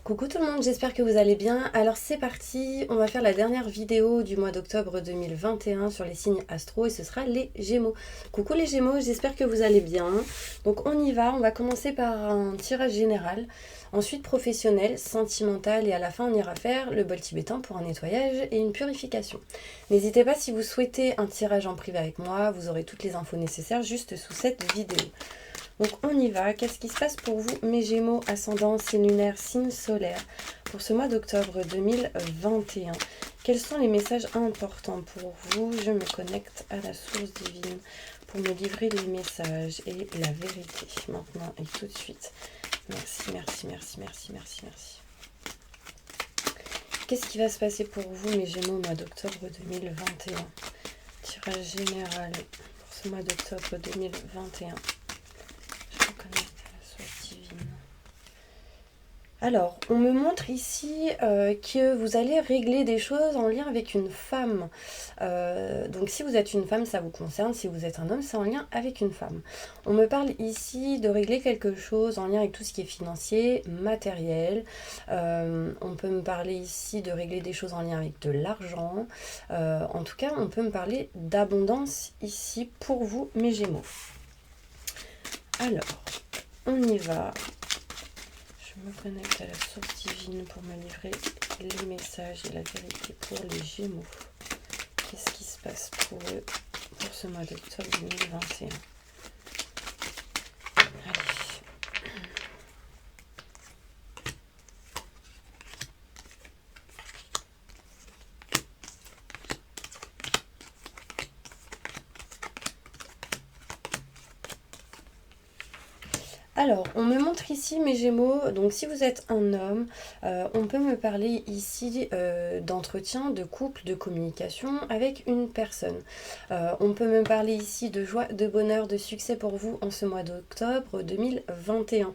Coucou tout le monde, j'espère que vous allez bien. Alors c'est parti, on va faire la dernière vidéo du mois d'octobre 2021 sur les signes astro et ce sera les Gémeaux. Coucou les Gémeaux, j'espère que vous allez bien. Donc on y va, on va commencer par un tirage général, ensuite professionnel, sentimental et à la fin on ira faire le bol tibétain pour un nettoyage et une purification. N'hésitez pas si vous souhaitez un tirage en privé avec moi, vous aurez toutes les infos nécessaires juste sous cette vidéo. Donc on y va, qu'est-ce qui se passe pour vous mes Gémeaux, ascendant, signe lunaire, signe solaire pour ce mois d'octobre 2021? Quels sont les messages importants pour vous? Je me connecte à la source divine pour me livrer les messages et la vérité maintenant et tout de suite. Merci, merci, merci, merci, merci, merci. Qu'est-ce qui va se passer pour vous mes Gémeaux au mois d'octobre 2021? Tirage général pour ce mois d'octobre 2021. Alors, on me montre ici que vous allez régler des choses en lien avec une femme. Donc, si vous êtes une femme, ça vous concerne. Si vous êtes un homme, c'est en lien avec une femme. On me parle ici de régler quelque chose en lien avec tout ce qui est financier, matériel. On peut me parler ici de régler des choses en lien avec de l'argent. En tout cas, on peut me parler d'abondance ici pour vous, mes Gémeaux. Alors, on y va. Je me connecte à la source divine pour me livrer les messages et la vérité pour les Gémeaux. Qu'est-ce qui se passe pour eux pour ce mois d'octobre 2021? Allez. Alors, on me montre ici mes Gémeaux, donc si vous êtes un homme, on peut me parler ici d'entretien, de couple, de communication avec une personne. On peut me parler ici de joie, de bonheur, de succès pour vous en ce mois d'octobre 2021.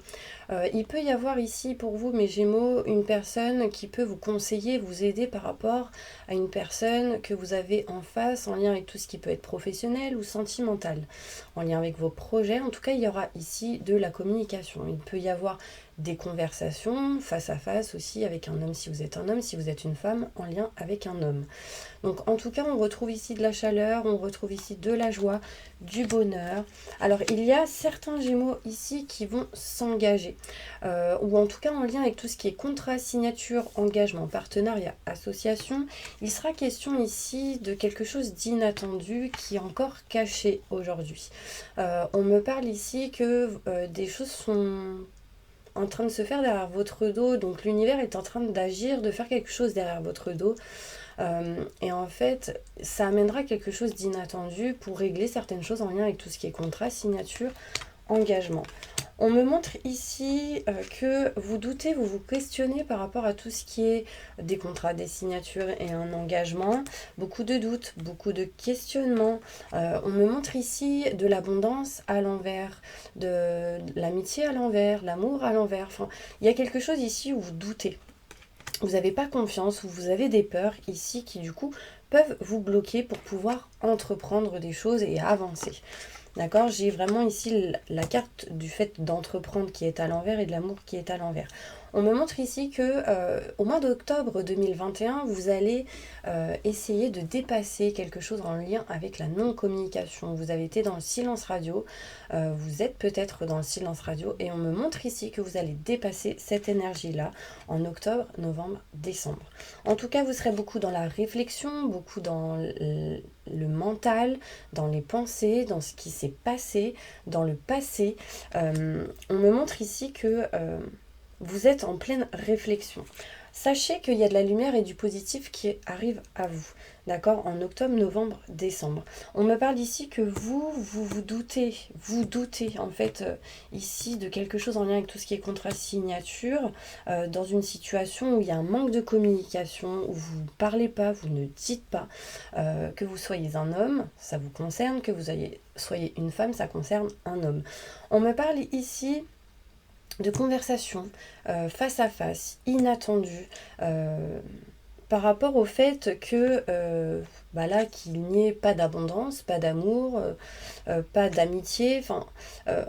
Il peut y avoir ici pour vous mes Gémeaux une personne qui peut vous conseiller, vous aider par rapport à une personne que vous avez en face en lien avec tout ce qui peut être professionnel ou sentimental, en lien avec vos projets. En tout cas, il y aura ici de la communication. Il peut y avoir des conversations face à face aussi avec un homme si vous êtes un homme, si vous êtes une femme en lien avec un homme. Donc en tout cas, on retrouve ici de la chaleur, on retrouve ici de la joie, du bonheur. Alors il y a certains Gémeaux ici qui vont s'engager, ou en tout cas en lien avec tout ce qui est contrat, signature, engagement, partenariat, association. Il sera question ici de quelque chose d'inattendu qui est encore caché aujourd'hui. On me parle ici que des choses sont en train de se faire derrière votre dos, donc l'univers est en train d'agir, de faire quelque chose derrière votre dos. Et en fait, ça amènera quelque chose d'inattendu pour régler certaines choses en lien avec tout ce qui est contrat, signature, engagement. On me montre ici que vous doutez, vous vous questionnez par rapport à tout ce qui est des contrats, des signatures et un engagement. Beaucoup de doutes, beaucoup de questionnements. On me montre ici de l'abondance à l'envers, de l'amitié à l'envers, l'amour à l'envers. Enfin, il y a quelque chose ici où vous doutez. Vous n'avez pas confiance, ou vous avez des peurs ici qui du coup peuvent vous bloquer pour pouvoir entreprendre des choses et avancer. D'accord, j'ai vraiment ici la carte du fait d'entreprendre qui est à l'envers et de l'amour qui est à l'envers. On me montre ici que au mois d'octobre 2021, vous allez essayer de dépasser quelque chose en lien avec la non-communication. Vous avez été dans le silence radio, vous êtes peut-être dans le silence radio et on me montre ici que vous allez dépasser cette énergie-là en octobre, novembre, décembre. En tout cas, vous serez beaucoup dans la réflexion, beaucoup dans le mental, dans les pensées, dans ce qui s'est passé, dans le passé. On me montre ici que vous êtes en pleine réflexion. Sachez qu'il y a de la lumière et du positif qui arrive à vous, d'accord, en octobre, novembre, décembre. On me parle ici que vous doutez en fait ici de quelque chose en lien avec tout ce qui est contrat signature, dans une situation où il y a un manque de communication, où vous ne parlez pas, vous ne dites pas, que vous soyez un homme, ça vous concerne, que vous soyez une femme, ça concerne un homme. On me parle ici de conversations face à face, inattendues, par rapport au fait que là, qu'il n'y ait pas d'abondance, pas d'amour, pas d'amitié. Enfin,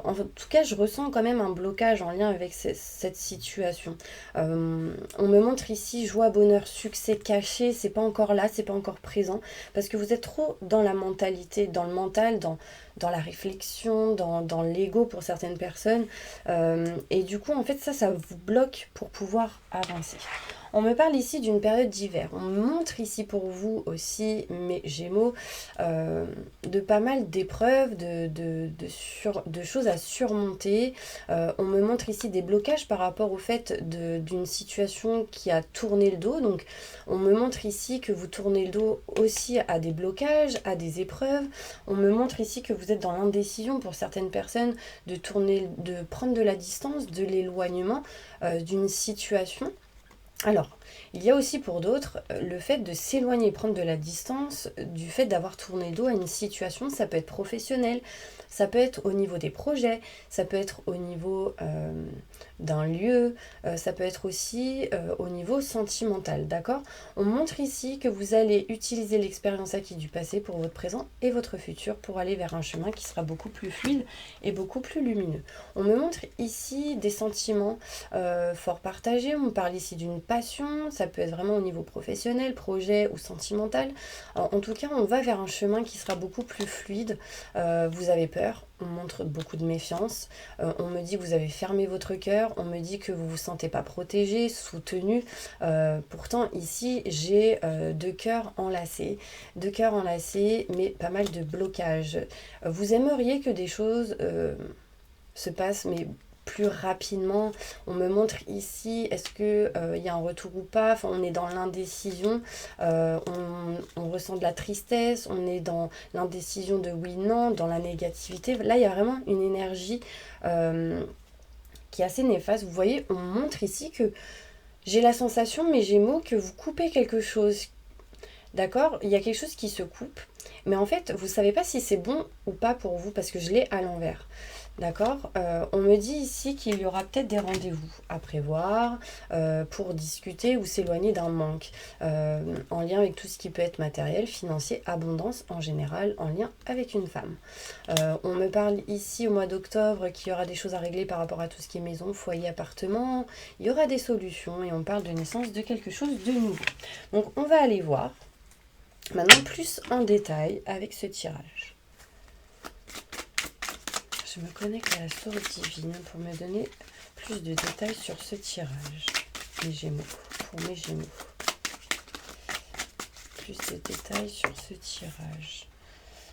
en tout cas, je ressens quand même un blocage en lien avec cette situation. On me montre ici joie, bonheur, succès caché. C'est pas encore là, c'est pas encore présent. Parce que vous êtes trop dans la mentalité, dans le mental, dans la réflexion, dans l'ego pour certaines personnes. Et du coup, en fait, ça vous bloque pour pouvoir avancer. On me parle ici d'une période d'hiver. On me montre ici pour vous aussi, mes Gémeaux, de pas mal d'épreuves, de choses à surmonter. On me montre ici des blocages par rapport au fait d'une situation qui a tourné le dos. Donc, on me montre ici que vous tournez le dos aussi à des blocages, à des épreuves. On me montre ici que vous êtes dans l'indécision pour certaines personnes de prendre de la distance, de l'éloignement d'une situation. Alors, il y a aussi pour d'autres le fait de s'éloigner, prendre de la distance, du fait d'avoir tourné le dos à une situation. Ça peut être professionnel, ça peut être au niveau des projets, ça peut être au niveau d'un lieu, ça peut être aussi au niveau sentimental, d'accord? On montre ici que vous allez utiliser l'expérience acquise du passé pour votre présent et votre futur pour aller vers un chemin qui sera beaucoup plus fluide et beaucoup plus lumineux. On me montre ici des sentiments fort partagés. On parle ici d'une passion, ça peut être vraiment au niveau professionnel, projet ou sentimental. En tout cas, on va vers un chemin qui sera beaucoup plus fluide. Vous avez peur, on montre beaucoup de méfiance. On me dit que vous avez fermé votre cœur, on me dit que vous ne vous sentez pas protégé, soutenu. Pourtant, ici, j'ai deux cœurs enlacés, mais pas mal de blocages. Vous aimeriez que des choses se passent, mais plus rapidement. On me montre ici, est-ce que il y a un retour ou pas? Enfin, on est dans l'indécision, on ressent de la tristesse, on est dans l'indécision de oui, non, dans la négativité. Là, il y a vraiment une énergie qui est assez néfaste. Vous voyez, on montre ici que j'ai la sensation, mes Gémeaux, que vous coupez quelque chose. D'accord? Il y a quelque chose qui se coupe, mais en fait, vous ne savez pas si c'est bon ou pas pour vous, parce que je l'ai à l'envers. D'accord? On me dit ici qu'il y aura peut-être des rendez-vous à prévoir pour discuter ou s'éloigner d'un manque en lien avec tout ce qui peut être matériel, financier, abondance en général, en lien avec une femme. On me parle ici au mois d'octobre qu'il y aura des choses à régler par rapport à tout ce qui est maison, foyer, appartement. Il y aura des solutions et on parle de naissance de quelque chose de nouveau. Donc on va aller voir maintenant plus en détail avec ce tirage. Je me connecte à la source divine pour me donner plus de détails sur ce tirage. Mes Gémeaux, pour mes Gémeaux. Plus de détails sur ce tirage.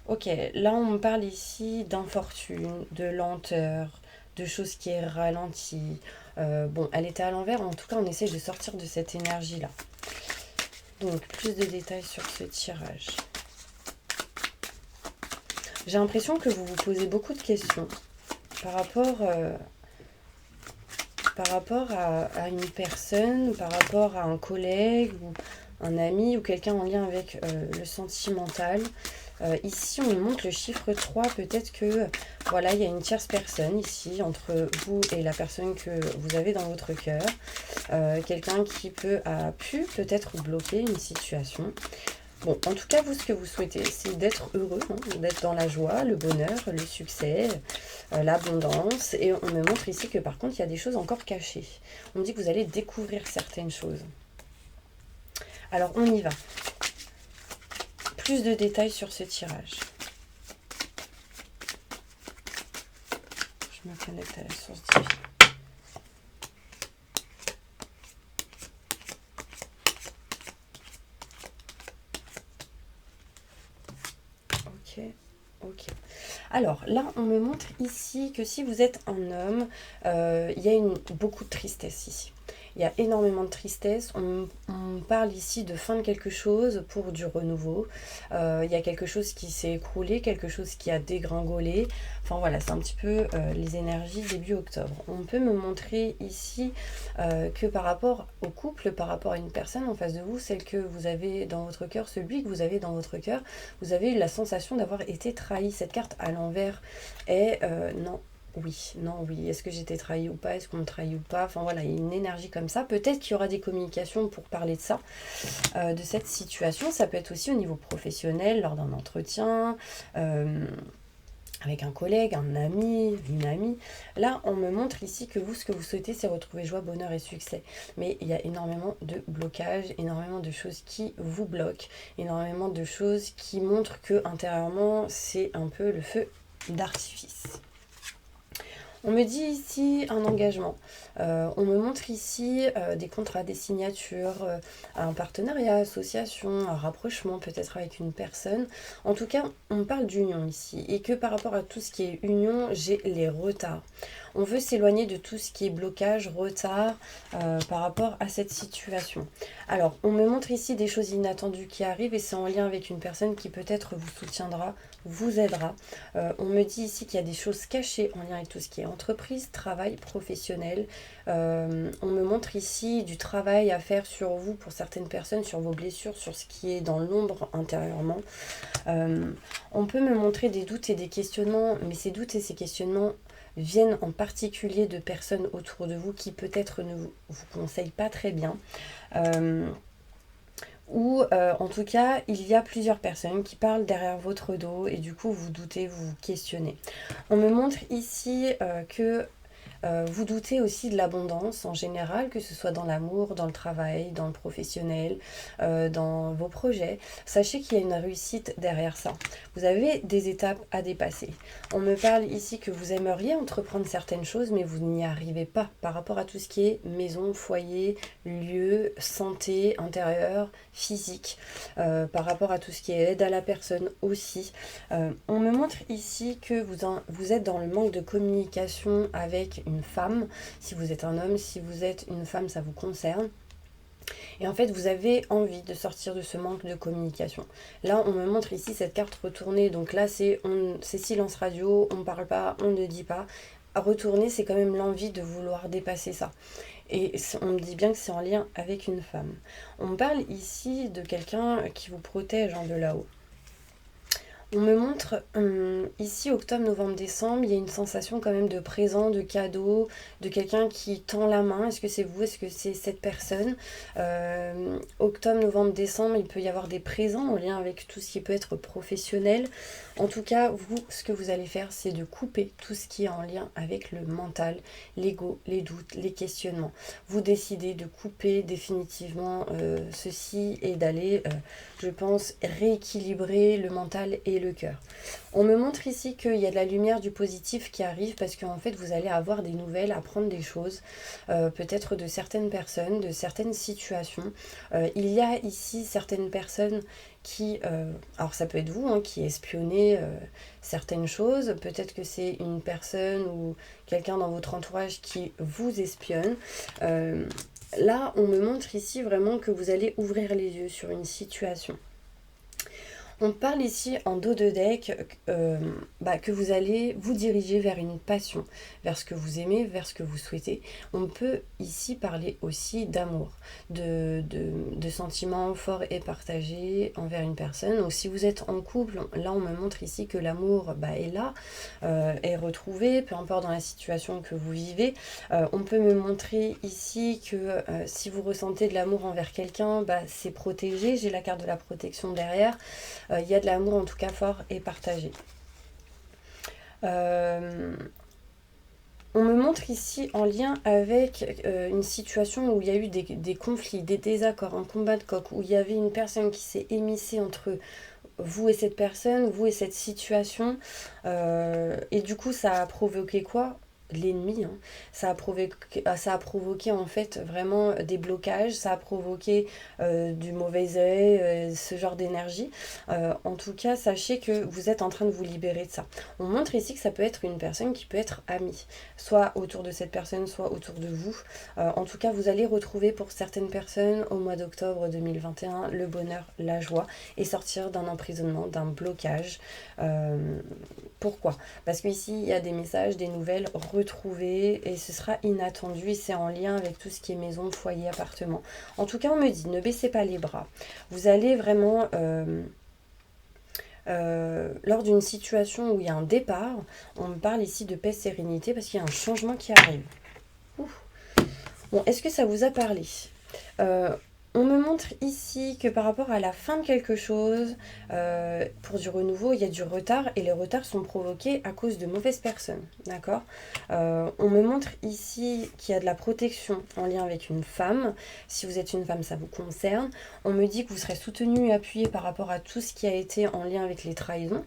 Ok, là on me parle ici d'infortune, de lenteur, de choses qui est ralentie. Bon, elle était à l'envers, en tout cas on essaie de sortir de cette énergie-là. Donc, plus de détails sur ce tirage. J'ai l'impression que vous vous posez beaucoup de questions par rapport à une personne, par rapport à un collègue ou un ami ou quelqu'un en lien avec le sentimental. Ici, on nous montre le chiffre 3. Peut-être que voilà, il y a une tierce personne ici entre vous et la personne que vous avez dans votre cœur. Quelqu'un qui a pu peut-être bloquer une situation. Bon, en tout cas, vous, ce que vous souhaitez, c'est d'être heureux, d'être dans la joie, le bonheur, le succès, l'abondance. Et on me montre ici que par contre, il y a des choses encore cachées. On me dit que vous allez découvrir certaines choses. Alors, on y va. Plus de détails sur ce tirage. Je me connecte à la source divine. Ok. Alors là, on me montre ici que si vous êtes un homme, il y a beaucoup de tristesse ici. Il y a énormément de tristesse. On parle ici de fin de quelque chose pour du renouveau. Il y a quelque chose qui s'est écroulé, quelque chose qui a dégringolé. Enfin voilà, c'est un petit peu les énergies début octobre. On peut me montrer ici que par rapport au couple, par rapport à une personne en face de vous, celle que vous avez dans votre cœur, celui que vous avez dans votre cœur, vous avez eu la sensation d'avoir été trahi. Cette carte à l'envers est non. oui, non, oui, est-ce que j'étais trahie ou pas, est-ce qu'on me trahit ou pas, enfin voilà, il y a une énergie comme ça. Peut-être qu'il y aura des communications pour parler de ça, de cette situation. Ça peut être aussi au niveau professionnel, lors d'un entretien, avec un collègue, un ami, une amie. Là, on me montre ici que vous, ce que vous souhaitez, c'est retrouver joie, bonheur et succès. Mais il y a énormément de blocages, énormément de choses qui vous bloquent, énormément de choses qui montrent que intérieurement, c'est un peu le feu d'artifice. On me dit ici un engagement. On me montre ici des contrats, des signatures, un partenariat, association, un rapprochement peut-être avec une personne. En tout cas, on parle d'union ici. Et que par rapport à tout ce qui est union, j'ai les retards. On veut s'éloigner de tout ce qui est blocage, retard par rapport à cette situation. Alors, on me montre ici des choses inattendues qui arrivent et c'est en lien avec une personne qui peut-être vous soutiendra, vous aidera. On me dit ici qu'il y a des choses cachées en lien avec tout ce qui est entreprise, travail, professionnel. On me montre ici du travail à faire sur vous pour certaines personnes, sur vos blessures, sur ce qui est dans l'ombre intérieurement. On peut me montrer des doutes et des questionnements, mais ces doutes et ces questionnements viennent en particulier de personnes autour de vous qui peut-être ne vous conseillent pas très bien. Ou en tout cas, il y a plusieurs personnes qui parlent derrière votre dos et du coup vous doutez, vous vous questionnez. On me montre ici que vous doutez aussi de l'abondance en général, que ce soit dans l'amour, dans le travail, dans le professionnel, dans vos projets. Sachez qu'il y a une réussite derrière ça. Vous avez des étapes à dépasser. On me parle ici que vous aimeriez entreprendre certaines choses, mais vous n'y arrivez pas par rapport à tout ce qui est maison, foyer, lieu, santé, intérieur, physique, par rapport à tout ce qui est aide à la personne aussi. On me montre ici que vous êtes dans le manque de communication avec une femme. Si vous êtes un homme, si vous êtes une femme, ça vous concerne. Et en fait, vous avez envie de sortir de ce manque de communication. Là, on me montre ici cette carte retournée. Donc là, c'est silence radio, on ne parle pas, on ne dit pas. À retourner, c'est quand même l'envie de vouloir dépasser ça. Et on me dit bien que c'est en lien avec une femme. On me parle ici de quelqu'un qui vous protège de là-haut. On me montre ici octobre, novembre, décembre, il y a une sensation quand même de présent, de cadeau, de quelqu'un qui tend la main. Est-ce que c'est vous? Est-ce que c'est cette personne? Octobre, novembre, décembre, il peut y avoir des présents en lien avec tout ce qui peut être professionnel. En tout cas, vous, ce que vous allez faire, c'est de couper tout ce qui est en lien avec le mental, l'ego, les doutes, les questionnements. Vous décidez de couper définitivement ceci et d'aller, je pense, rééquilibrer le mental et le cœur. On me montre ici qu'il y a de la lumière, du positif qui arrive parce qu'en fait vous allez avoir des nouvelles, apprendre des choses, peut-être de certaines personnes, de certaines situations. Il y a ici certaines personnes qui, alors ça peut être vous, qui espionnez certaines choses, peut-être que c'est une personne ou quelqu'un dans votre entourage qui vous espionne. Là, on me montre ici vraiment que vous allez ouvrir les yeux sur une situation. On parle ici en dos de deck que vous allez vous diriger vers une passion, vers ce que vous aimez, vers ce que vous souhaitez. On peut ici parler aussi d'amour, de sentiments forts et partagés envers une personne. Ou si vous êtes en couple, là on me montre ici que l'amour est là, est retrouvé, peu importe dans la situation que vous vivez. On peut me montrer ici que si vous ressentez de l'amour envers quelqu'un, c'est protégé. J'ai la carte de la protection derrière. Il y a de l'amour en tout cas fort et partagé. On me montre ici en lien avec une situation où il y a eu des conflits, des désaccords, un combat de coq, où il y avait une personne qui s'est émissée entre vous et cette personne, vous et cette situation. Et du coup, ça a provoqué quoi? L'ennemi, ça a provoqué en fait vraiment des blocages, ça a provoqué du mauvais œil, ce genre d'énergie. En tout cas, sachez que vous êtes en train de vous libérer de ça. On montre ici que ça peut être une personne qui peut être amie, soit autour de cette personne, soit autour de vous. En tout cas, vous allez retrouver pour certaines personnes au mois d'octobre 2021 le bonheur, la joie et sortir d'un emprisonnement, d'un blocage. Pourquoi? Parce qu'ici, il y a des messages, des nouvelles retrouvées et ce sera inattendu et c'est en lien avec tout ce qui est maison, foyer, appartement. En tout cas, on me dit, ne baissez pas les bras. Vous allez vraiment lors d'une situation où il y a un départ, on me parle ici de paix, sérénité, parce qu'il y a un changement qui arrive. Ouf. Bon, est-ce que ça vous a parlé? On me montre ici que par rapport à la fin de quelque chose, pour du renouveau, il y a du retard et les retards sont provoqués à cause de mauvaises personnes. D'accord? On me montre ici qu'il y a de la protection en lien avec une femme. Si vous êtes une femme, ça vous concerne. On me dit que vous serez soutenu et appuyé par rapport à tout ce qui a été en lien avec les trahisons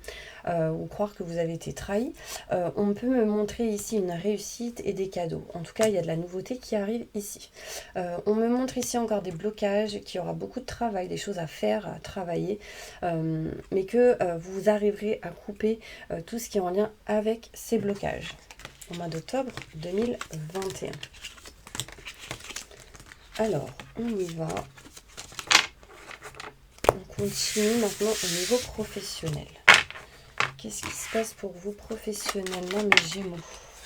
ou croire que vous avez été trahi. On peut me montrer ici une réussite et des cadeaux. En tout cas, il y a de la nouveauté qui arrive ici. On me montre ici encore des blocages, qu'il y aura beaucoup de travail, des choses à faire, à travailler, mais que vous arriverez à couper tout ce qui est en lien avec ces blocages au mois d'octobre 2021. Alors, on y va. On continue maintenant au niveau professionnel. Qu'est-ce qui se passe pour vous professionnellement, mes Gémeaux?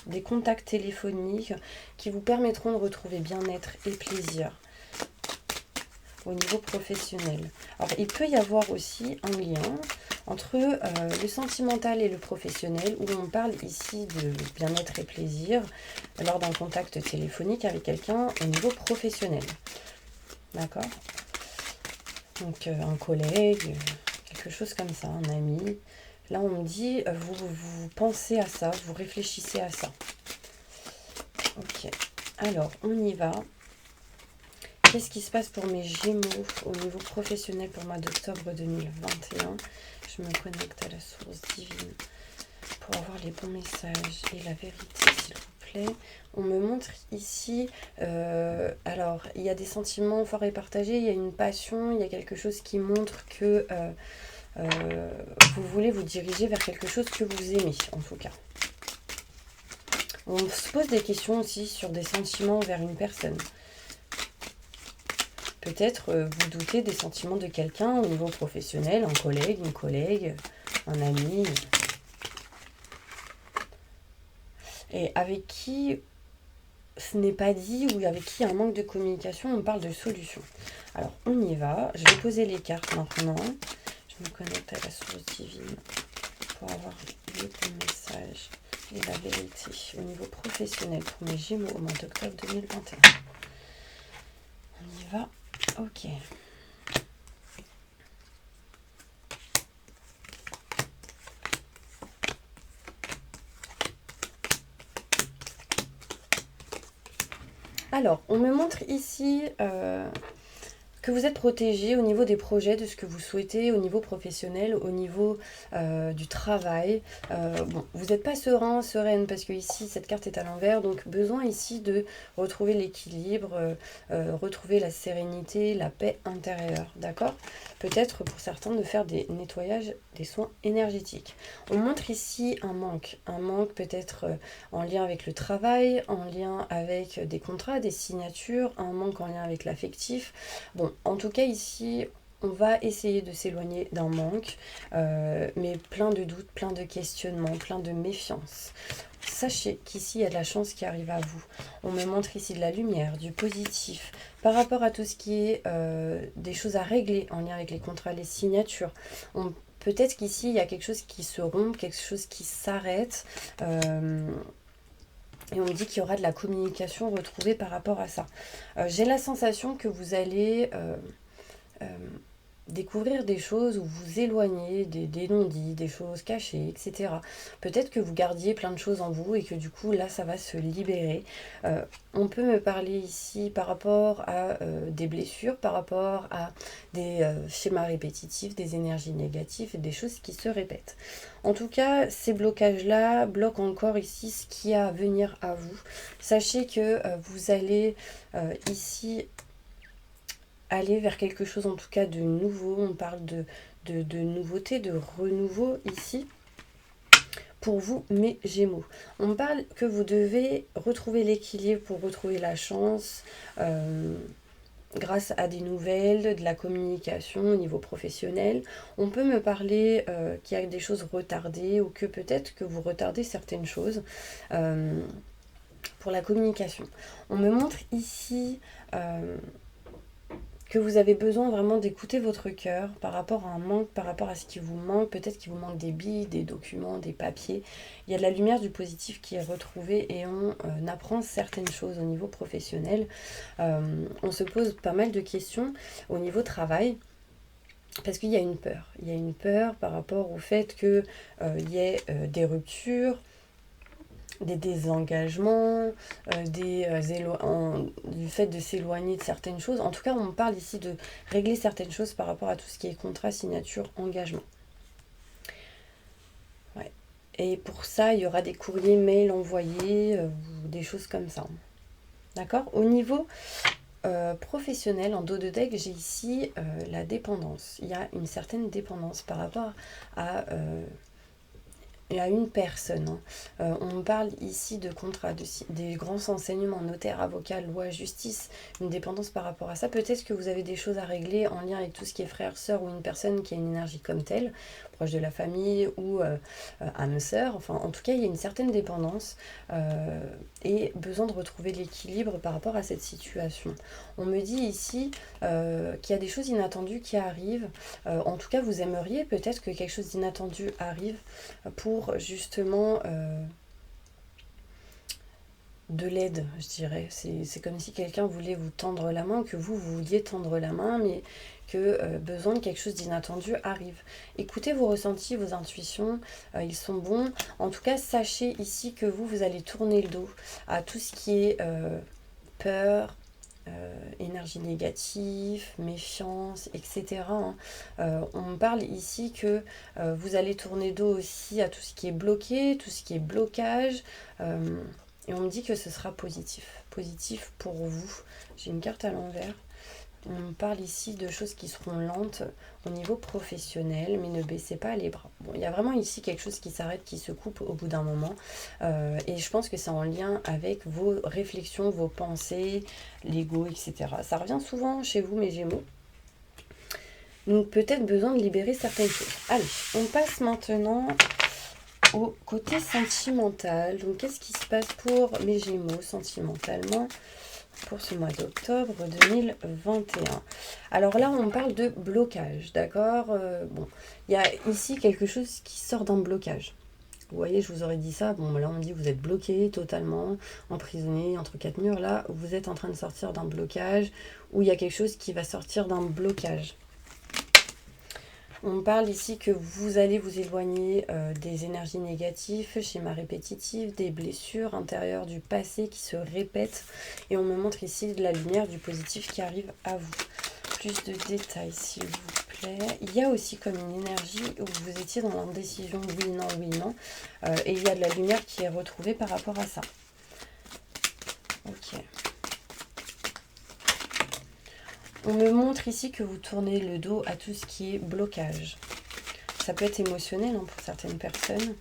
Des contacts téléphoniques qui vous permettront de retrouver bien-être et plaisir au niveau professionnel. Alors, il peut y avoir aussi un lien entre le sentimental et le professionnel, où on parle ici de bien-être et plaisir lors d'un contact téléphonique avec quelqu'un au niveau professionnel. D'accord? Donc, un collègue, quelque chose comme ça, un ami. Là, on me dit, vous pensez à ça, vous réfléchissez à ça. Ok, alors, on y va. Qu'est-ce qui se passe pour mes Gémeaux au niveau professionnel pour le mois d'octobre 2021? Je me connecte à la source divine pour avoir les bons messages et la vérité, s'il vous plaît. On me montre ici, alors, il y a des sentiments forts et partagés, il y a une passion, il y a quelque chose qui montre que vous voulez vous diriger vers quelque chose que vous aimez, en tout cas. On se pose des questions aussi sur des sentiments envers une personne. Peut-être vous doutez des sentiments de quelqu'un au niveau professionnel, un collègue, une collègue, un ami. Et avec qui ce n'est pas dit ou avec qui il y a un manque de communication, on parle de solution. Alors on y va, je vais poser les cartes maintenant. Je me connecte à la source divine pour avoir les bons messages et la vérité au niveau professionnel pour mes Gémeaux au mois d'octobre 2021. On y va. Ok. Alors, on me montre ici que vous êtes protégé au niveau des projets, de ce que vous souhaitez, au niveau professionnel, au niveau du travail. Bon, vous n'êtes pas serein, sereine, parce que ici, cette carte est à l'envers, donc besoin ici de retrouver l'équilibre, retrouver la sérénité, la paix intérieure, d'accord? Peut-être pour certains de faire des nettoyages, des soins énergétiques. On montre ici un manque peut-être en lien avec le travail, en lien avec des contrats, des signatures, un manque en lien avec l'affectif. Bon, en tout cas ici, on va essayer de s'éloigner d'un manque, mais plein de doutes, plein de questionnements, plein de méfiance. Sachez qu'ici, il y a de la chance qui arrive à vous. On me montre ici de la lumière, du positif, par rapport à tout ce qui est des choses à régler en lien avec les contrats, les signatures. Peut-être qu'ici, il y a quelque chose qui se rompt, quelque chose qui s'arrête. Et on me dit qu'il y aura de la communication retrouvée par rapport à ça. J'ai la sensation que vous allez découvrir des choses ou vous éloigner des non-dits, des choses cachées, etc. Peut-être que vous gardiez plein de choses en vous et que du coup, là, ça va se libérer. On peut me parler ici par rapport à des blessures, par rapport à des schémas répétitifs, des énergies négatives et des choses qui se répètent. En tout cas, ces blocages-là bloquent encore ici ce qui a à venir à vous. Sachez que vous allez ici aller vers quelque chose en tout cas de nouveau. On parle de nouveauté, de renouveau ici. Pour vous, mes Gémeaux. On parle que vous devez retrouver l'équilibre pour retrouver la chance grâce à des nouvelles, de la communication au niveau professionnel. On peut me parler qu'il y a des choses retardées ou que peut-être que vous retardez certaines choses pour la communication. On me montre ici que vous avez besoin vraiment d'écouter votre cœur par rapport à un manque, par rapport à ce qui vous manque. Peut-être qu'il vous manque des billes, des documents, des papiers. Il y a de la lumière du positif qui est retrouvée et on apprend certaines choses au niveau professionnel. On se pose pas mal de questions au niveau travail. Parce qu'il y a une peur. Il y a une peur par rapport au fait qu'il y ait des ruptures, des désengagements, du fait de s'éloigner de certaines choses. En tout cas, on parle ici de régler certaines choses par rapport à tout ce qui est contrat, signature, engagement. Ouais. Et pour ça, il y aura des courriers, mails envoyés, des choses comme ça. D'accord ? Au niveau professionnel, en dos de deck, j'ai ici la dépendance. Il y a une certaine dépendance par rapport à une personne. On parle ici de contrat, des grands enseignements, notaire, avocat, loi, justice, une dépendance par rapport à ça. Peut-être que vous avez des choses à régler en lien avec tout ce qui est frère, sœur ou une personne qui a une énergie comme telle, proche de la famille ou âme sœur. Enfin, en tout cas, il y a une certaine dépendance et besoin de retrouver l'équilibre par rapport à cette situation. On me dit ici qu'il y a des choses inattendues qui arrivent. En tout cas, vous aimeriez peut-être que quelque chose d'inattendu arrive pour justement de l'aide, je dirais. C'est comme si quelqu'un voulait vous tendre la main, que vous vouliez tendre la main, mais que besoin de quelque chose d'inattendu arrive. Écoutez vos ressentis, vos intuitions, ils sont bons. En tout cas, sachez ici que vous allez tourner le dos à tout ce qui est peur, énergie négative, méfiance, etc. On parle ici que vous allez tourner dos aussi à tout ce qui est bloqué, tout ce qui est blocage, et on me dit que ce sera positif pour vous. J'ai une carte à l'envers. On parle ici de choses qui seront lentes au niveau professionnel, mais ne baissez pas les bras. Bon, il y a vraiment ici quelque chose qui s'arrête, qui se coupe au bout d'un moment. Et je pense que c'est en lien avec vos réflexions, vos pensées, l'ego, etc. Ça revient souvent chez vous, mes Gémeaux. Donc peut-être besoin de libérer certaines choses. Allez, on passe maintenant au côté sentimental. Donc qu'est-ce qui se passe pour mes Gémeaux sentimentalement pour ce mois d'octobre 2021. Alors là, on parle de blocage, d'accord. Bon, il y a ici quelque chose qui sort d'un blocage. Vous voyez, je vous aurais dit ça. Bon, là, on me dit que vous êtes bloqué totalement, emprisonné entre quatre murs. Là, vous êtes en train de sortir d'un blocage, ou il y a quelque chose qui va sortir d'un blocage. On parle ici que vous allez vous éloigner des énergies négatives, schémas répétitifs, des blessures intérieures du passé qui se répètent. Et on me montre ici de la lumière, du positif qui arrive à vous. Plus de détails, s'il vous plaît. Il y a aussi comme une énergie où vous étiez dans l'indécision, oui, non, oui, non. Et il y a de la lumière qui est retrouvée par rapport à ça. Ok. On me montre ici que vous tournez le dos à tout ce qui est blocage. Ça peut être émotionnel pour certaines personnes.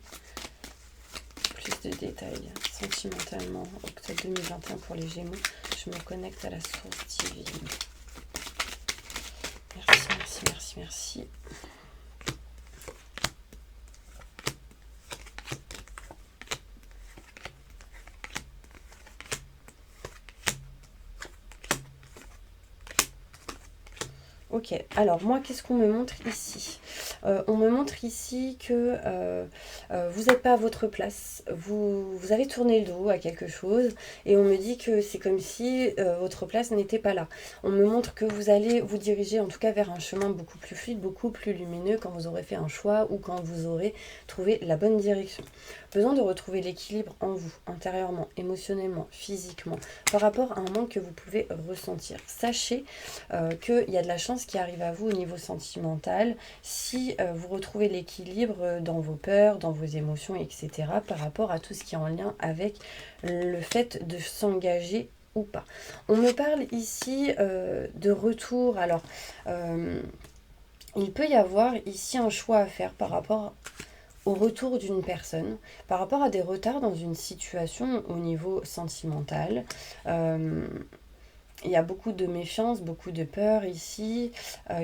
Plus de détails sentimentalement. Octobre 2021 pour les Gémeaux. Je me connecte à la source divine. Merci, merci, merci, merci. Ok, alors moi, qu'est-ce qu'on me montre ici ? On me montre ici que vous n'êtes pas à votre place, vous avez tourné le dos à quelque chose et on me dit que c'est comme si votre place n'était pas là. On me montre que vous allez vous diriger en tout cas vers un chemin beaucoup plus fluide, beaucoup plus lumineux quand vous aurez fait un choix ou quand vous aurez trouvé la bonne direction. Besoin de retrouver l'équilibre en vous, intérieurement, émotionnellement, physiquement, par rapport à un manque que vous pouvez ressentir. Sachez qu'il y a de la chance qui arrive à vous au niveau sentimental si vous retrouvez l'équilibre dans vos peurs, dans vos émotions, etc. par rapport à tout ce qui est en lien avec le fait de s'engager ou pas. On me parle ici de retour. Alors, il peut y avoir ici un choix à faire par rapport au retour d'une personne, par rapport à des retards dans une situation au niveau sentimental. Il y a beaucoup de méfiance, beaucoup de peur ici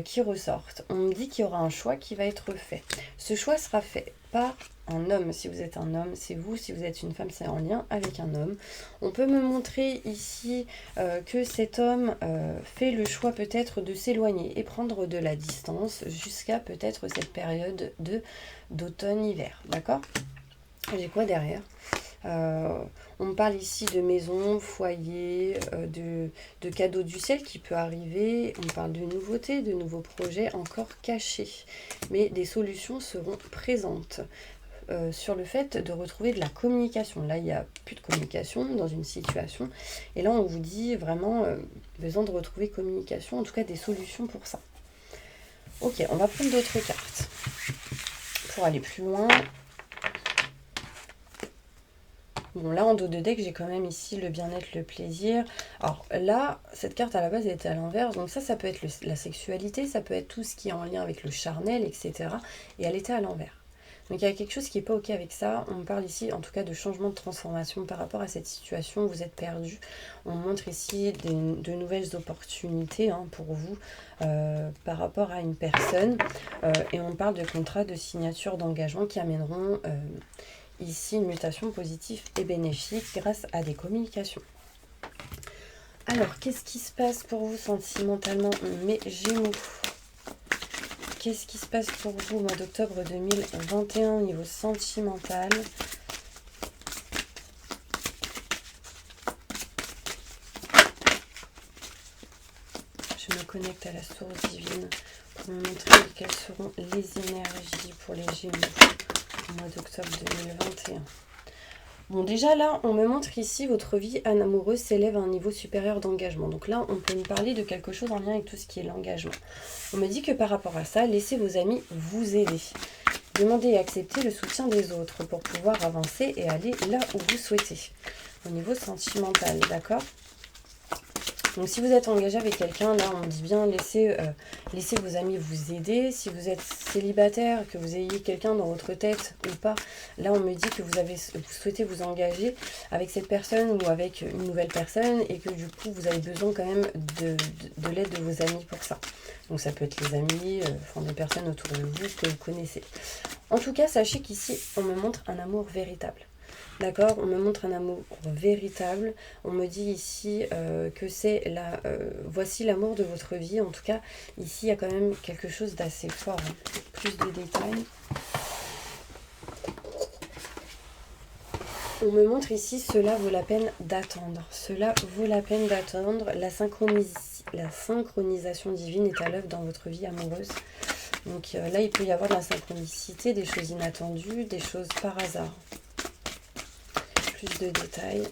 qui ressortent. On me dit qu'il y aura un choix qui va être fait. Ce choix sera fait par un homme. Si vous êtes un homme, c'est vous. Si vous êtes une femme, c'est en lien avec un homme. On peut me montrer ici que cet homme fait le choix peut-être de s'éloigner et prendre de la distance jusqu'à peut-être cette période d'automne-hiver. D'accord? J'ai quoi derrière? On me parle ici de maison, foyer, de cadeaux du ciel qui peut arriver. On parle de nouveautés, de nouveaux projets encore cachés. Mais des solutions seront présentes sur le fait de retrouver de la communication. Là, il n'y a plus de communication dans une situation. Et là, on vous dit vraiment besoin de retrouver communication, en tout cas des solutions pour ça. Ok, on va prendre d'autres cartes pour aller plus loin. Bon, là, en dos de deck, j'ai quand même ici le bien-être, le plaisir. Alors là, cette carte, à la base, elle était à l'envers. Donc ça peut être la sexualité, ça peut être tout ce qui est en lien avec le charnel, etc. Et elle était à l'envers. Donc il y a quelque chose qui n'est pas OK avec ça. On parle ici, en tout cas, de changement de transformation par rapport à cette situation. Vous êtes perdu. On montre ici de nouvelles opportunités pour vous par rapport à une personne. Et on parle de contrats, de signatures, d'engagement qui amèneront... ici, une mutation positive et bénéfique grâce à des communications. Alors, qu'est-ce qui se passe pour vous sentimentalement, mes Gémeaux? Qu'est-ce qui se passe pour vous au mois d'octobre 2021 au niveau sentimental? Je me connecte à la source divine pour me montrer quelles seront les énergies pour les Gémeaux au mois d'octobre 2021. Bon, déjà là, on me montre ici votre vie amoureuse s'élève à un niveau supérieur d'engagement. Donc là, on peut me parler de quelque chose en lien avec tout ce qui est l'engagement. On me dit que par rapport à ça, laissez vos amis vous aider. Demandez et acceptez le soutien des autres pour pouvoir avancer et aller là où vous souhaitez. Au niveau sentimental, d'accord ? Donc si vous êtes engagé avec quelqu'un, là on dit bien laissez vos amis vous aider. Si vous êtes célibataire, que vous ayez quelqu'un dans votre tête ou pas, là on me dit que vous souhaitez vous engager avec cette personne ou avec une nouvelle personne et que du coup vous avez besoin quand même de l'aide de vos amis pour ça. Donc ça peut être les amis, des personnes autour de vous que vous connaissez. En tout cas, sachez qu'ici on me montre un amour véritable. D'accord, on me montre un amour véritable. On me dit ici que c'est voici l'amour de votre vie. En tout cas, ici, il y a quand même quelque chose d'assez fort. Plus de détails. On me montre ici, cela vaut la peine d'attendre. Cela vaut la peine d'attendre. La synchronisation divine est à l'œuvre dans votre vie amoureuse. Donc là, il peut y avoir de la synchronicité, des choses inattendues, des choses par hasard. Plus de détails.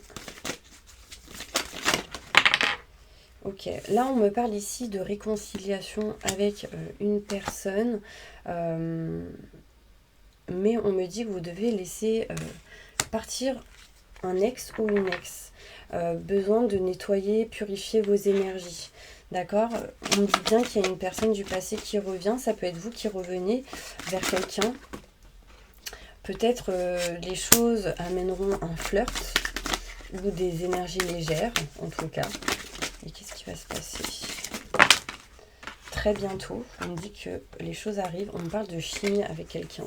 Ok, là on me parle ici de réconciliation avec une personne, mais on me dit que vous devez laisser partir un ex ou une ex. Besoin de nettoyer, purifier vos énergies. D'accord? On me dit bien qu'il y a une personne du passé qui revient, ça peut être vous qui revenez vers quelqu'un. Peut-être les choses amèneront un flirt ou des énergies légères, en tout cas. Et qu'est-ce qui va se passer? Très bientôt, on me dit que les choses arrivent. On me parle de chimie avec quelqu'un.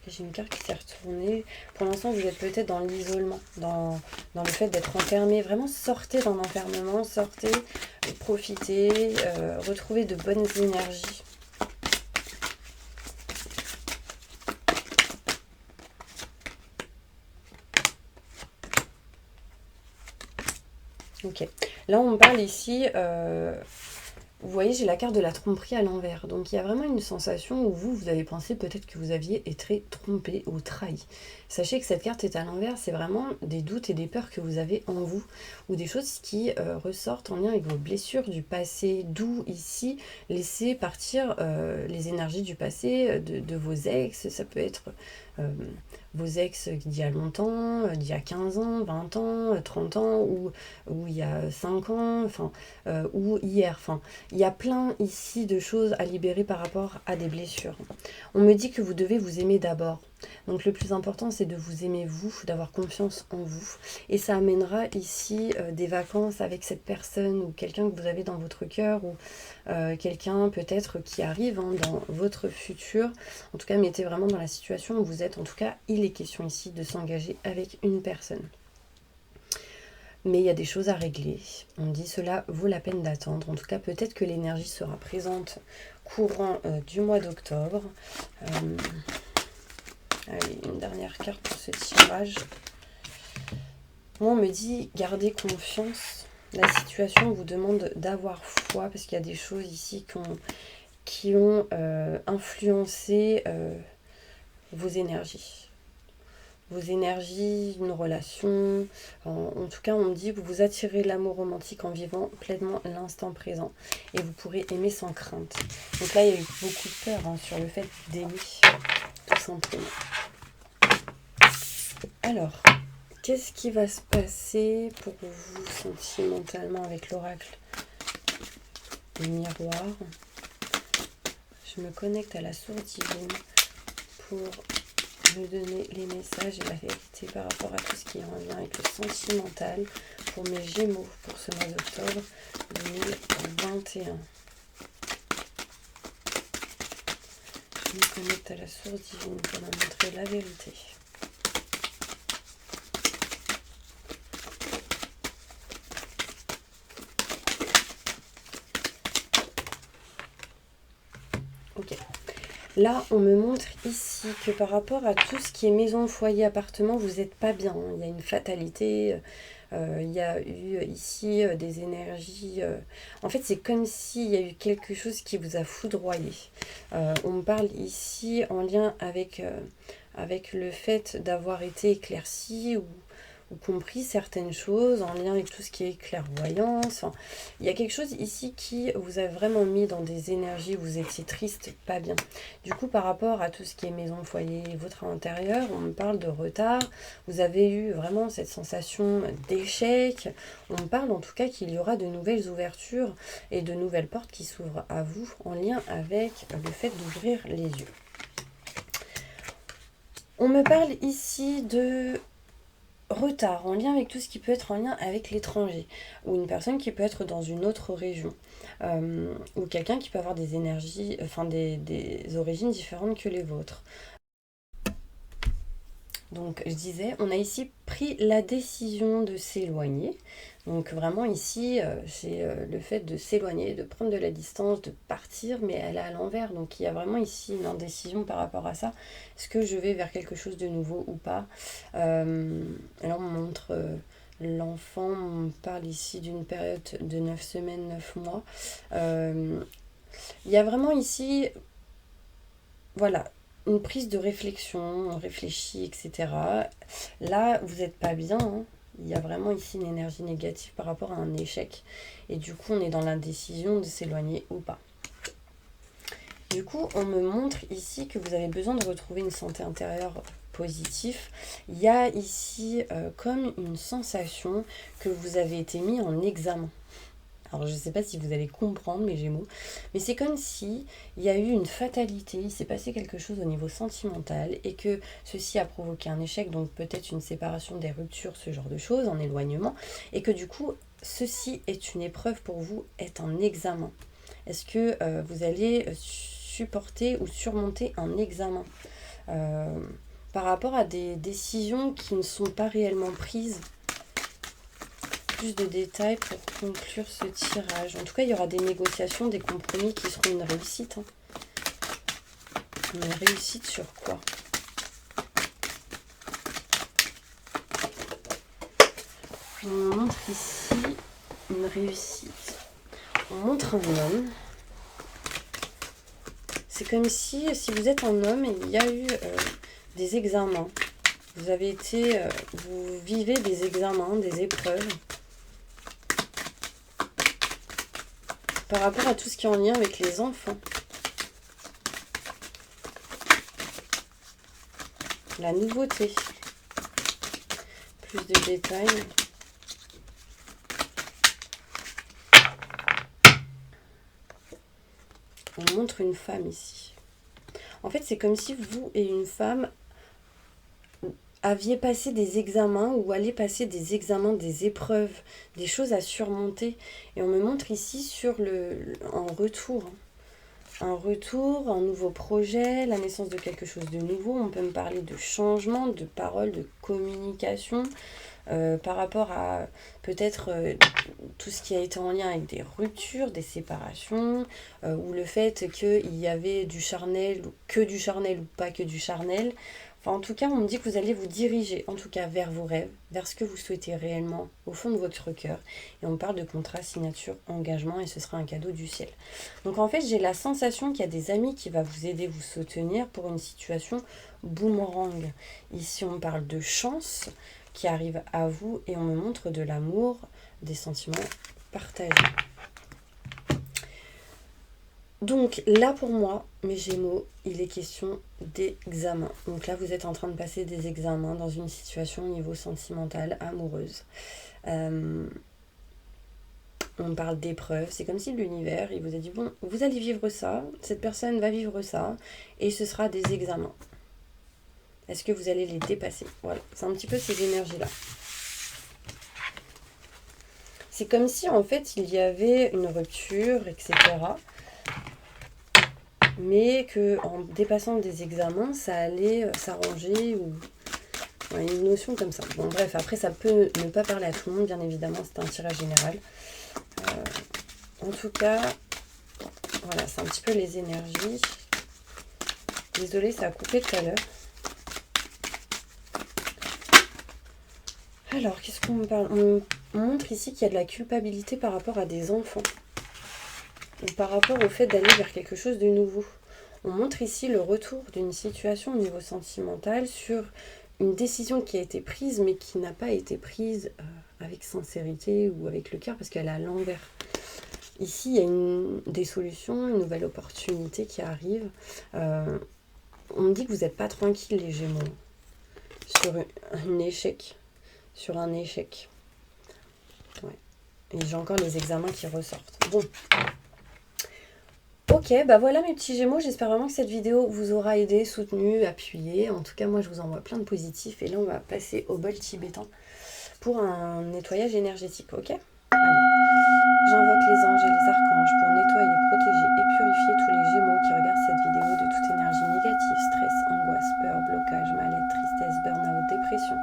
J'ai une carte qui s'est retournée. Pour l'instant, vous êtes peut-être dans l'isolement, dans le fait d'être enfermé. Vraiment, sortez d'un enfermement, sortez, profitez, retrouvez de bonnes énergies. Ok, là on me parle ici, vous voyez j'ai la carte de la tromperie à l'envers, donc il y a vraiment une sensation où vous avez pensé peut-être que vous aviez été trompé ou trahi. Sachez que cette carte est à l'envers, c'est vraiment des doutes et des peurs que vous avez en vous, ou des choses qui ressortent en lien avec vos blessures du passé, d'où ici laissez partir les énergies du passé, de vos ex, ça peut être... vos ex d'il y a longtemps, d'il y a 15 ans, 20 ans, 30 ans, ou il y a 5 ans, ou hier. Il y a plein ici de choses à libérer par rapport à des blessures. On me dit que vous devez vous aimer d'abord. Donc le plus important, c'est de vous aimer vous, d'avoir confiance en vous. Et ça amènera ici des vacances avec cette personne ou quelqu'un que vous avez dans votre cœur ou quelqu'un peut-être qui arrive dans votre futur. En tout cas, mettez vraiment dans la situation où vous êtes. En tout cas, il est question ici de s'engager avec une personne. Mais il y a des choses à régler. On dit cela vaut la peine d'attendre. En tout cas, peut-être que l'énergie sera présente courant du mois d'octobre. Allez, une dernière carte pour ce tirage. Moi, on me dit gardez confiance. La situation vous demande d'avoir foi parce qu'il y a des choses ici qui ont influencé vos énergies. Vos énergies, une relation. En tout cas, on me dit que vous attirez l'amour romantique en vivant pleinement l'instant présent. Et vous pourrez aimer sans crainte. Donc là, il y a eu beaucoup de peur sur le fait d'aimer, tout simplement. Alors, qu'est-ce qui va se passer pour vous sentimentalement avec l'oracle des miroirs? Je me connecte à la source divine pour me donner les messages et la vérité par rapport à tout ce qui est en lien avec le sentimental pour mes Gémeaux pour ce mois d'octobre 2021. Je me connecte à la source divine pour me montrer la vérité. Ok. Là, on me montre ici que par rapport à tout ce qui est maison, foyer, appartement, vous n'êtes pas bien. Il y a une fatalité. Il y a eu ici des énergies. En fait, c'est comme s'il y a eu quelque chose qui vous a foudroyé. On me parle ici en lien avec le fait d'avoir été éclairci ou compris certaines choses en lien avec tout ce qui est clairvoyance. Enfin, il y a quelque chose ici qui vous a vraiment mis dans des énergies où vous étiez triste, pas bien. Du coup, par rapport à tout ce qui est maison, foyer, votre intérieur, on me parle de retard. Vous avez eu vraiment cette sensation d'échec. On me parle en tout cas qu'il y aura de nouvelles ouvertures et de nouvelles portes qui s'ouvrent à vous en lien avec le fait d'ouvrir les yeux. On me parle ici de retard en lien avec tout ce qui peut être en lien avec l'étranger ou une personne qui peut être dans une autre région ou quelqu'un qui peut avoir des énergies, enfin des origines différentes que les vôtres. Donc je disais, on a ici pris la décision de s'éloigner. Donc vraiment ici, c'est le fait de s'éloigner, de prendre de la distance, de partir, mais elle est à l'envers. Donc il y a vraiment ici une indécision par rapport à ça. Est-ce que je vais vers quelque chose de nouveau ou pas? Alors on montre l'enfant, on parle ici d'une période de 9 semaines, 9 mois. Il y a vraiment ici, voilà, une prise de réflexion, on réfléchit, etc. Là, vous n'êtes pas bien, hein. Il y a vraiment ici une énergie négative par rapport à un échec. Et du coup, on est dans l'indécision de s'éloigner ou pas. Du coup, on me montre ici que vous avez besoin de retrouver une santé intérieure positive. Il y a ici comme une sensation que vous avez été mis en examen. Alors je ne sais pas si vous allez comprendre mes Gémeaux, mais c'est comme si il y a eu une fatalité, il s'est passé quelque chose au niveau sentimental et que ceci a provoqué un échec, donc peut-être une séparation, des ruptures, ce genre de choses, un éloignement, et que du coup ceci est une épreuve pour vous, est un examen. Est-ce que vous allez supporter ou surmonter un examen par rapport à des décisions qui ne sont pas réellement prises? Plus de détails pour conclure ce tirage. En tout cas, il y aura des négociations, des compromis qui seront une réussite. Hein. Une réussite sur quoi? On montre ici une réussite. On montre un homme. C'est comme si vous êtes un homme et il y a eu des examens. Vous avez été, vous vivez des examens, des épreuves. Par rapport à tout ce qui est en lien avec les enfants. La nouveauté. Plus de détails. On montre une femme ici. En fait, c'est comme si vous et une femme aviez passé des examens ou allez passer des examens, des épreuves, des choses à surmonter. Et on me montre ici sur un retour. Un retour, un nouveau projet, la naissance de quelque chose de nouveau. On peut me parler de changement, de parole, de communication. Par rapport à peut-être tout ce qui a été en lien avec des ruptures, des séparations, ou le fait qu'il y avait du charnel, ou que du charnel ou pas que du charnel. Enfin, en tout cas, on me dit que vous allez vous diriger, en tout cas, vers vos rêves, vers ce que vous souhaitez réellement, au fond de votre cœur. Et on parle de contrat, signature, engagement, et ce sera un cadeau du ciel. Donc en fait, j'ai la sensation qu'il y a des amis qui vont vous aider, vous soutenir pour une situation boomerang. Ici, on parle de chance qui arrive à vous et on me montre de l'amour, des sentiments partagés. Donc là pour moi, mes Gémeaux, il est question d'examen. Donc là vous êtes en train de passer des examens dans une situation au niveau sentimental, amoureuse. On parle d'épreuves, c'est comme si l'univers, il vous a dit bon, vous allez vivre ça, cette personne va vivre ça, et ce sera des examens. Est-ce que vous allez les dépasser? Voilà, c'est un petit peu ces énergies-là. C'est comme si en fait il y avait une rupture, etc. Mais qu'en dépassant des examens, ça allait s'arranger ou ouais, une notion comme ça. Bon bref, après ça peut ne pas parler à tout le monde, bien évidemment, c'est un tirage général. En tout cas, voilà, c'est un petit peu les énergies. Désolée, ça a coupé tout à l'heure. Alors, qu'est-ce qu'on me parle? On montre ici qu'il y a de la culpabilité par rapport à des enfants. Ou par rapport au fait d'aller vers quelque chose de nouveau. On montre ici le retour d'une situation au niveau sentimental sur une décision qui a été prise mais qui n'a pas été prise avec sincérité ou avec le cœur parce qu'elle est à l'envers. Ici, il y a des solutions, une nouvelle opportunité qui arrive. On me dit que vous n'êtes pas tranquille les Gémeaux sur un échec. Sur un échec. Ouais. Et j'ai encore les examens qui ressortent. Bon. Ok, bah voilà mes petits Gémeaux, j'espère vraiment que cette vidéo vous aura aidé, soutenu, appuyé. En tout cas, moi je vous envoie plein de positifs. Et là, on va passer au bol tibétain pour un nettoyage énergétique, ok? Allez, j'invoque les anges et les archanges pour nettoyer, protéger et purifier tous les Gémeaux qui regardent cette vidéo de toute énergie négative, stress, angoisse, peur, blocage, mal-être, tristesse, burn-out, dépression,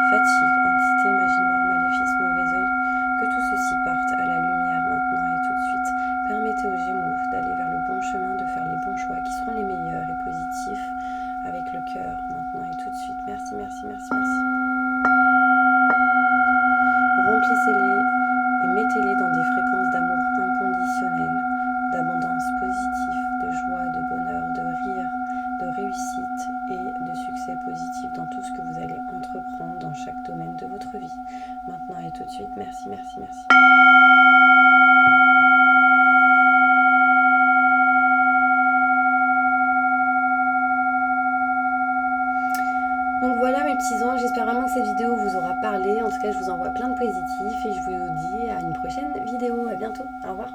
fatigue, entité, magie noire, maléfice, mauvais œil. Que tout ceci parte à la lumière maintenant et tout de suite. Permettez aux Gémeaux d'aller vers le bon chemin, de faire les bons choix qui seront les meilleurs et positifs avec le cœur maintenant et tout de suite. Merci, merci, merci, merci. Remplissez-les et mettez-les dans des fréquences d'amour inconditionnel, d'abondance positive, de joie, de bonheur, de rire, de réussite et de succès positif dans tout ce que vous allez entreprendre dans chaque domaine de votre vie. Maintenant et tout de suite, merci, merci, merci. Donc voilà mes petits anges, j'espère vraiment que cette vidéo vous aura parlé. En tout cas, je vous envoie plein de positifs et je vous dis à une prochaine vidéo. À bientôt. Au revoir.